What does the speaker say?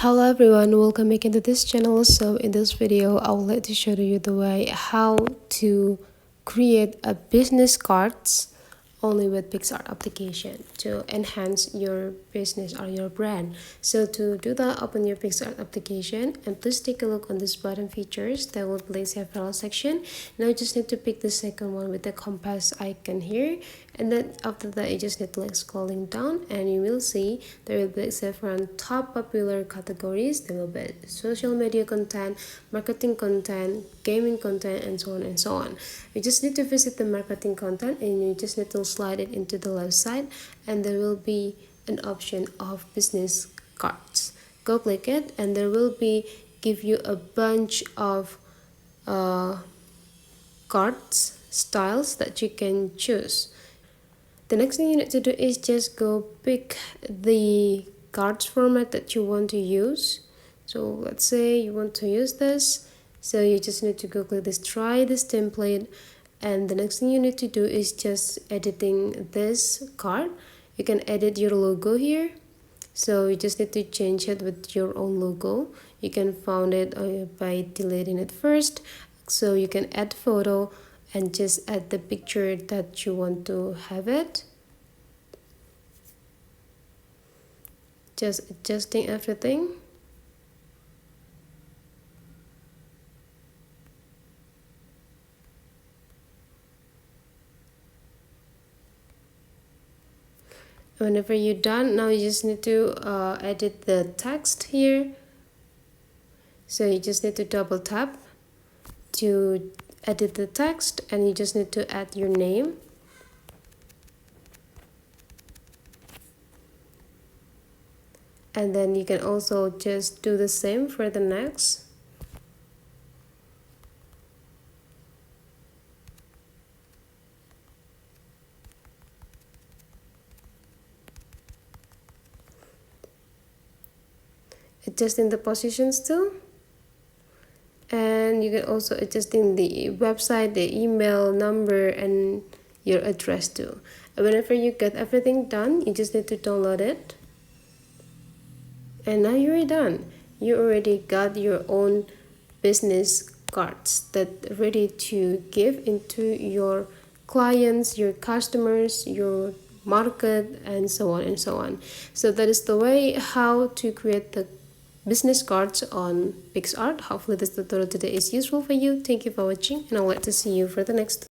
Hello everyone, welcome back into this channel. So in this video I would like to show you the way how to create a business cards only with Picsart application to enhance your business or your brand. So to do that, open your Picsart application and please take a look on this button features that will place your file section. Now you just need to pick the second one with the compass icon here, and then after that you just need to scrolling down and you will see there will be several top popular categories. There will be social media content, marketing content, gaming content, and so on and so on. You just need to visit the marketing content and you just need to slide it into the left side, and there will be an option of business cards. Go click it and there will be give you a bunch of cards styles that you can choose. The next thing you need to do is just go pick the cards format that you want to use. So let's say you want to use this, so you just need to go click this try this template, and the next thing you need to do is just editing this card. You can edit your logo here, so you just need to change it with your own logo. You can find it by deleting it first, so you can add photo and just add the picture that you want to have it. Just adjusting everything. Whenever you're done, now you just need to edit the text here. So you just need to double tap to edit the text, and you just need to add your name. And then you can also just do the same for the next. Adjusting the positions too, and you can also adjusting the website, the email number, and your address too. And whenever you get everything done, you just need to download it, and now you're done. You already got your own business cards that ready to give into your clients, your customers, your market, and so on and so on. So that is the way how to create the business cards on Picsart. Hopefully this tutorial today is useful for you. Thank you for watching, and I'd like to see you for the next